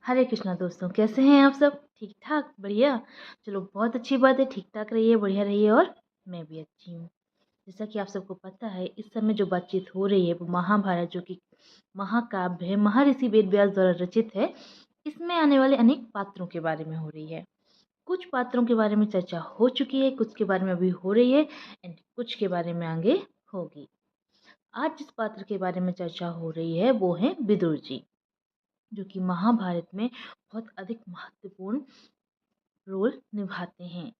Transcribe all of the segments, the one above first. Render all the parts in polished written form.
हरे कृष्णा दोस्तों, कैसे हैं आप सब? ठीक ठाक, बढ़िया। चलो, बहुत अच्छी बात है। ठीक ठाक रहिए, बढ़िया रहिए, और मैं भी अच्छी हूँ। जैसा कि आप सबको पता है, इस समय जो बातचीत हो रही है वो महाभारत, जो कि महाकाव्य है, महर्षि वेद व्यास द्वारा रचित है। इसमें आने वाले अनेक पात्रों के बारे में हो रही है। कुछ पात्रों के बारे में चर्चा हो चुकी है, कुछ के बारे में अभी हो रही है, एंड कुछ के बारे में आगे होगी। आज जिस पात्र के बारे में चर्चा हो रही है वो है विदुर जी, जो कि महाभारत में बहुत अधिक महत्वपूर्ण रोल निभाते हैं।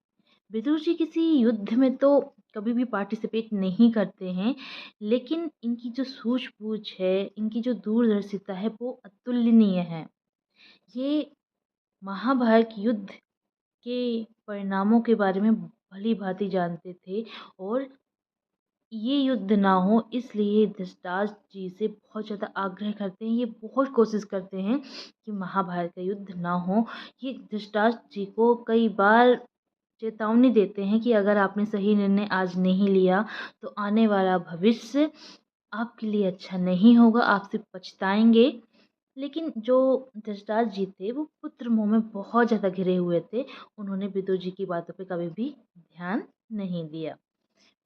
विदुर जी किसी युद्ध में तो कभी भी पार्टिसिपेट नहीं करते हैं, लेकिन इनकी जो सूझबूझ है, इनकी जो दूरदर्शिता है, वो अतुलनीय है। ये महाभारत युद्ध के परिणामों के बारे में भली भांति जानते थे, और ये युद्ध ना हो इसलिए धृतराष्ट्र जी से बहुत ज़्यादा आग्रह करते हैं। ये बहुत कोशिश करते हैं कि महाभारत का युद्ध ना हो। ये धृतराष्ट्र जी को कई बार चेतावनी देते हैं कि अगर आपने सही निर्णय आज नहीं लिया तो आने वाला भविष्य आपके लिए अच्छा नहीं होगा, आप सिर्फ पछताएंगे। लेकिन जो धृतराष्ट्र जी थे वो पुत्र मोह में बहुत ज़्यादा घिरे हुए थे। उन्होंने विदुर जी की बातों पे कभी भी ध्यान नहीं दिया।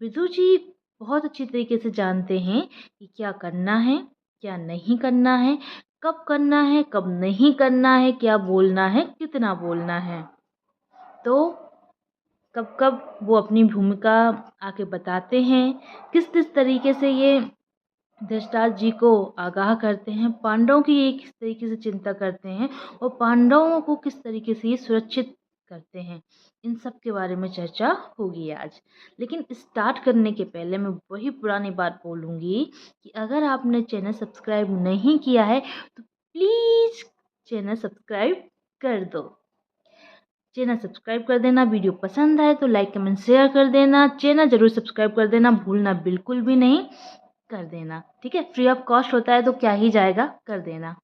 विदुर जी बहुत अच्छी तरीके से जानते हैं कि क्या करना है, क्या नहीं करना है, कब करना है, कब नहीं करना है, क्या बोलना है, कितना बोलना है। तो कब कब वो अपनी भूमिका आके बताते हैं, किस किस तरीके से ये धृतराष्ट्र जी को आगाह करते हैं, पांडवों की ये किस तरीके से चिंता करते हैं, और पांडवों को किस तरीके से ये सुरक्षित करते हैं। इन सब के बारे में चर्चा होगी आज। लेकिन स्टार्ट करने के पहले मैं वही पुरानी बात बोलूँगी कि अगर आपने चैनल सब्सक्राइब नहीं किया है तो प्लीज़ चैनल सब्सक्राइब कर दो। चैनल सब्सक्राइब कर देना। वीडियो पसंद आए तो लाइक कमेंट शेयर कर देना। चैनल ज़रूर सब्सक्राइब कर देना, भूलना बिल्कुल भी नहीं, कर देना। ठीक है, फ्री ऑफ कॉस्ट होता है तो क्या ही जाएगा, कर देना।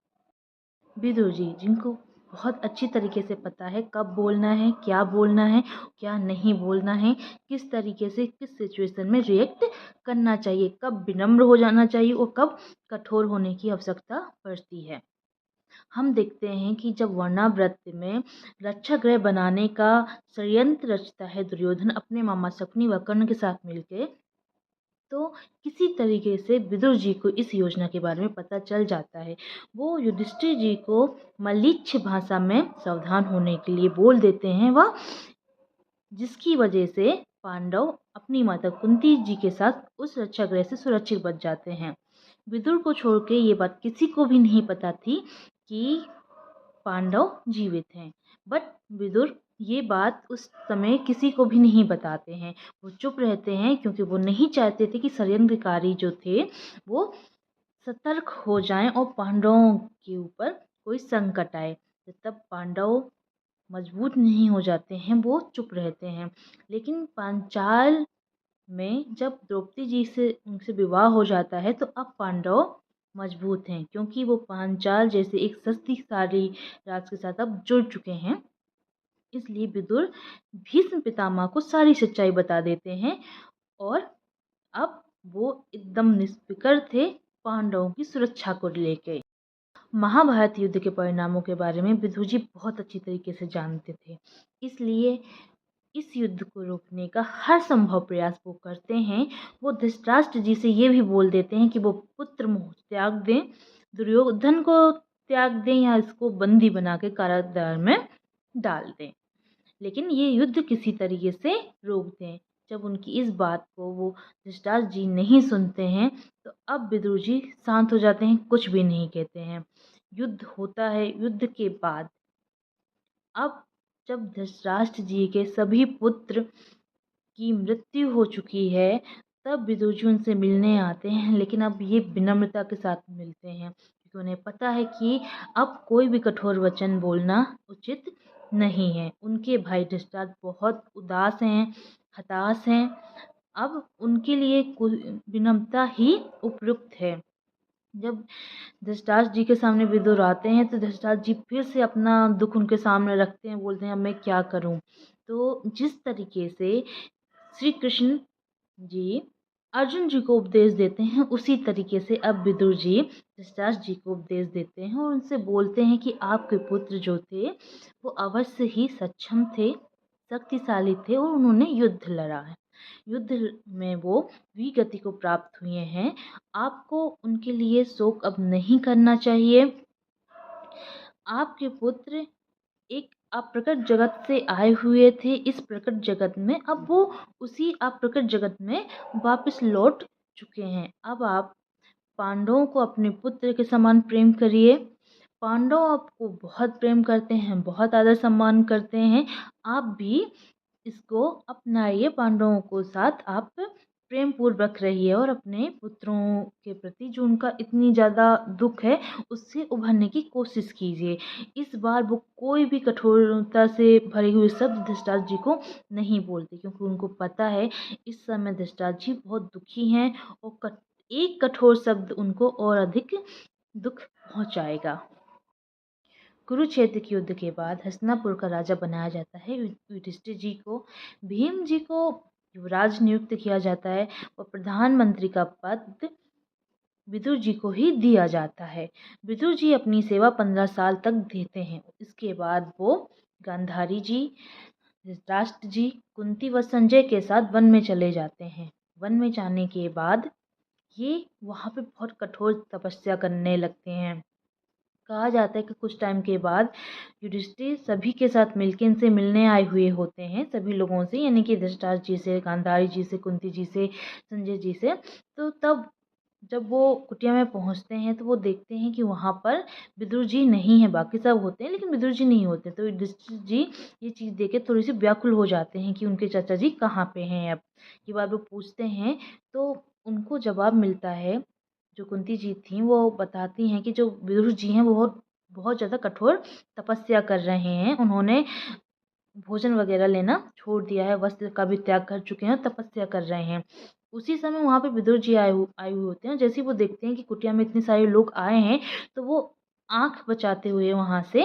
विदुर जी, जिनको बहुत अच्छी तरीके से पता है कब बोलना है, क्या नहीं बोलना है, किस तरीके से किस सिचुएशन में रिएक्ट करना चाहिए, कब विनम्र हो जाना चाहिए और कब कठोर होने की आवश्यकता पड़ती है। हम देखते हैं कि जब वर्णाव्रत में रक्षा गृह बनाने का षड्यंत्र रचता है दुर्योधन अपने मामा शकुनी व कर्ण के साथ मिलकर, तो किसी तरीके से विदुर जी को इस योजना के बारे में पता चल जाता है। वो युधिष्ठिर जी को मलीच्छ भाषा में सावधान होने के लिए बोल देते हैं, वह जिसकी वजह से पांडव अपनी माता कुंती जी के साथ उस रक्षा गृह से सुरक्षित बच जाते हैं। विदुर को छोड़ के ये बात किसी को भी नहीं पता थी कि पांडव जीवित हैं। बट विदुर ये बात उस समय किसी को भी नहीं बताते हैं। वो चुप रहते हैं क्योंकि वो नहीं चाहते थे कि षड्यंत्रकारी जो थे वो सतर्क हो जाएं और पांडवों के ऊपर कोई संकट आए। जब तक पांडव मजबूत नहीं हो जाते हैं वो चुप रहते हैं। लेकिन पांचाल में जब द्रौपदी जी से उनसे विवाह हो जाता है तो अब पांडव मजबूत हैं, क्योंकि वो पांचाल जैसे एक शक्तिशाली राज के साथ अब जुड़ चुके हैं। इसलिए विदुर भीष्म पितामह को सारी सच्चाई बता देते हैं, और अब वो एकदम निस्फिक्र थे पांडवों की सुरक्षा को लेकर। महाभारत युद्ध के परिणामों के बारे में विदुर जी बहुत अच्छी तरीके से जानते थे। इसलिए इस युद्ध को रोकने का हर संभव प्रयास वो करते हैं। वो धृतराष्ट्र जी से ये भी बोल देते हैं कि वो पुत्र मोह त्याग दें, दुर्योधन को त्याग दें, या इसको बंदी बना के कारागार में डाल दें, लेकिन ये युद्ध किसी तरीके से रोक दें। जब उनकी इस बात को वो धृतराष्ट्र जी नहीं सुनते हैं तो अब विदुर जी शांत हो जाते हैं, कुछ भी नहीं कहते हैं। युद्ध होता है। युद्ध के बाद अब जब धृतराष्ट्र जी के सभी पुत्र की मृत्यु हो चुकी है तब विदुर जी उनसे मिलने आते हैं, लेकिन अब ये विनम्रता के साथ मिलते हैं क्योंकि उन्हें पता है कि अब कोई भी कठोर वचन बोलना उचित नहीं है। उनके भाई धृतराष्ट्र बहुत उदास हैं, हताश हैं। अब उनके लिए विनम्रता ही उपयुक्त है। जब धृतराष्ट्र जी के सामने विदुर आते हैं तो धृतराष्ट्र जी फिर से अपना दुख उनके सामने रखते हैं, बोलते हैं अब मैं क्या करूं। तो जिस तरीके से श्री कृष्ण जी अर्जुन जी को उपदेश देते हैं, उसी तरीके से अब विदुर जी धृतराष्ट्र जी को उपदेश देते हैं और उनसे बोलते हैं कि आपके पुत्र जो थे वो अवश्य ही सक्षम थे, शक्तिशाली थे और उन्होंने युद्ध लड़ा है। युद्ध में वो वीर गति को प्राप्त हुए हैं। आपको उनके लिए शोक अब नहीं करना चाहिए। आपके पुत्र एक अप्रकट जगत से आए हुए थे। इस प्रकट जगत में अब वो उसी अप्रकट जगत में वापस लौट चुके हैं। अब आप पांडवों को अपने पुत्र के समान प्रेम करिए। पांडव आपको बहुत प्रेम करते हैं, बहुत आदर सम्मान करते हैं। आप भी इसको अपनाइए। पांडवों को साथ आप प्रेम पूर्वक रहिए और अपने पुत्रों के प्रति जो उनका इतनी ज़्यादा दुख है उससे उभरने की कोशिश कीजिए। इस बार वो कोई भी कठोरता से भरे हुए शब्द धृतराष्ट्र जी को नहीं बोलते, क्योंकि उनको पता है इस समय धृतराष्ट्र जी बहुत दुखी हैं और एक कठोर शब्द उनको और अधिक दुख पहुंचाएगा। कुरुक्षेत्र के युद्ध के बाद हस्तिनापुर का राजा बनाया जाता है युधिष्ठिर जी को। भीम जी को युवराज नियुक्त किया जाता है और प्रधानमंत्री का पद विदुर जी को ही दिया जाता है। विदुर जी अपनी सेवा 15 साल तक देते हैं। इसके बाद वो गांधारी जी, धृतराष्ट्र जी, कुंती व संजय के साथ वन में चले जाते हैं। वन में जाने के बाद ये वहाँ पे बहुत कठोर तपस्या करने लगते हैं। कहा जाता है कि कुछ टाइम के बाद युधिष्ठिर सभी के साथ मिलकर इनसे मिलने आए हुए होते हैं, सभी लोगों से, यानी कि धृतराष्ट्र जी से, गांधारी जी से, कुंती जी से, संजय जी से। तो तब जब वो कुटिया में पहुंचते हैं तो वो देखते हैं कि वहाँ पर विदुर जी नहीं है। बाकी सब होते हैं लेकिन विदुर जी नहीं होते। तो युधिष्ठिर जी ये चीज़ देख के थोड़ी सी व्याकुल हो जाते हैं कि उनके चाचा जी कहाँ पे हैं। अब ये बात वो पूछते हैं तो उनको जवाब मिलता है। जो कुंती जी थीं वो बताती हैं कि जो विदुर जी हैं वो बहुत बहुत ज़्यादा कठोर तपस्या कर रहे हैं। उन्होंने भोजन वगैरह लेना छोड़ दिया है, वस्त्र का भी त्याग कर चुके हैं और तपस्या कर रहे हैं। उसी समय वहाँ पे विदुर जी आए हुए होते हैं। जैसे ही वो देखते हैं कि कुटिया में इतने सारे लोग आए हैं तो वो आंख बचाते हुए वहाँ से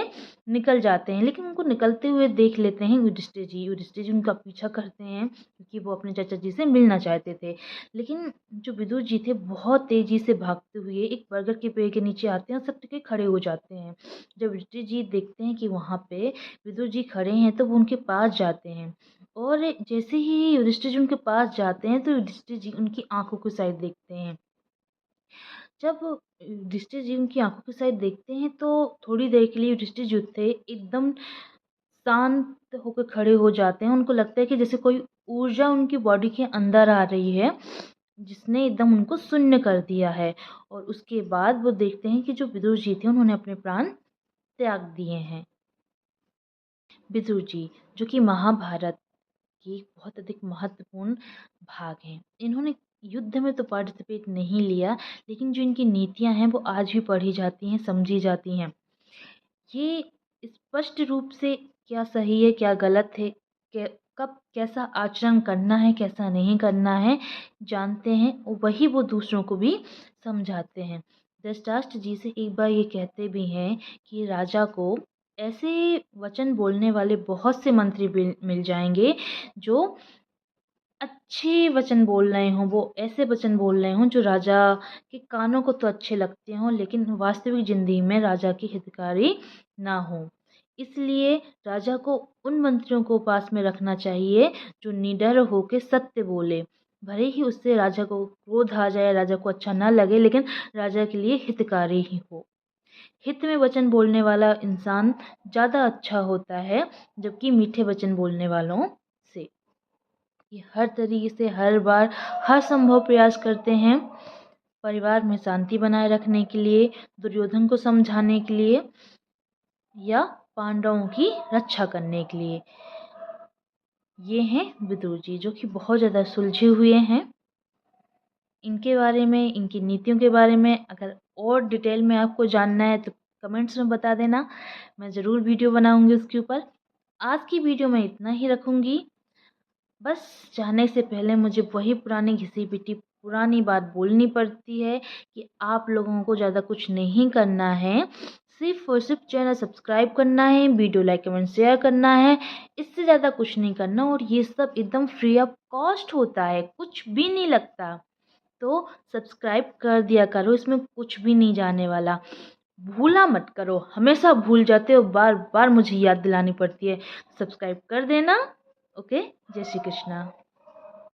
निकल जाते हैं। लेकिन उनको निकलते हुए देख लेते हैं युधिष्ठिर जी। युधिष्ठिर जी उनका पीछा करते हैं क्योंकि वो अपने चाचा जी से मिलना चाहते थे। लेकिन जो विदुर जी थे बहुत तेजी से भागते हुए एक बरगद के पेड़ के नीचे आते हैं और सब टिके खड़े हो जाते हैं। जब युधिष्ठिर जी देखते हैं कि वहाँ पे विदुर जी खड़े हैं तो वो उनके पास जाते हैं और जैसे ही युधिष्ठिर जी उनके पास जाते हैं तो युधिष्ठिर जी उनकी आंखों की साइड देखते हैं। जब युधिष्ठिर जी उनकी आंखों की साइड देखते हैं तो थोड़ी देर के लिए युधिष्ठिर जी थे एकदम शांत होकर खड़े हो जाते हैं। उनको लगता है कि जैसे कोई ऊर्जा उनकी बॉडी के अंदर आ रही है जिसने एकदम उनको शून्य कर दिया है। और उसके बाद वो देखते हैं कि जो विदुर जी थे उन्होंने अपने प्राण त्याग दिए हैं। विदुर जी जो कि महाभारत की बहुत अधिक महत्वपूर्ण भाग हैं। इन्होंने युद्ध में तो पार्टिसिपेट नहीं लिया लेकिन जो इनकी नीतियां हैं वो आज भी पढ़ी जाती हैं, समझी जाती हैं। ये स्पष्ट रूप से क्या सही है क्या गलत है, कब कैसा आचरण करना है कैसा नहीं करना है जानते हैं और वही वो दूसरों को भी समझाते हैं। धृतराष्ट्र जी से एक बार ये कहते भी हैं कि राजा को ऐसे वचन बोलने वाले बहुत से मंत्री मिल जाएंगे जो अच्छे वचन बोल रहे हों, वो ऐसे वचन बोल रहे हों जो राजा के कानों को तो अच्छे लगते हों लेकिन वास्तविक ज़िंदगी में राजा के हितकारी ना हों। इसलिए राजा को उन मंत्रियों को पास में रखना चाहिए जो निडर होकर सत्य बोले। भले ही उससे राजा को क्रोध आ जाए, राजा को अच्छा ना लगे, लेकिन राजा के लिए हितकारी ही हो। हित में वचन बोलने वाला इंसान ज़्यादा अच्छा होता है जबकि मीठे वचन बोलने वालों से। ये हर तरीके से हर बार हर संभव प्रयास करते हैं परिवार में शांति बनाए रखने के लिए, दुर्योधन को समझाने के लिए या पांडवों की रक्षा करने के लिए। ये हैं विदुर जी जो कि बहुत ज़्यादा सुलझे हुए हैं। इनके बारे में, इनकी नीतियों के बारे में अगर और डिटेल में आपको जानना है तो कमेंट्स में बता देना, मैं ज़रूर वीडियो बनाऊंगी उसके ऊपर। आज की वीडियो में इतना ही रखूंगी। बस जाने से पहले मुझे वही पुरानी घिसी पिटी पुरानी बात बोलनी पड़ती है कि आप लोगों को ज़्यादा कुछ नहीं करना है, सिर्फ और सिर्फ चैनल सब्सक्राइब करना है, वीडियो लाइक कमेंट शेयर करना है, इससे ज़्यादा कुछ नहीं करना। और ये सब एकदम फ्री ऑफ कॉस्ट होता है, कुछ भी नहीं लगता। तो सब्सक्राइब कर दिया करो, इसमें कुछ भी नहीं जाने वाला। भूला मत करो, हमेशा भूल जाते हो, बार बार मुझे याद दिलानी पड़ती है। सब्सक्राइब कर देना। ओके, जय श्री कृष्णा।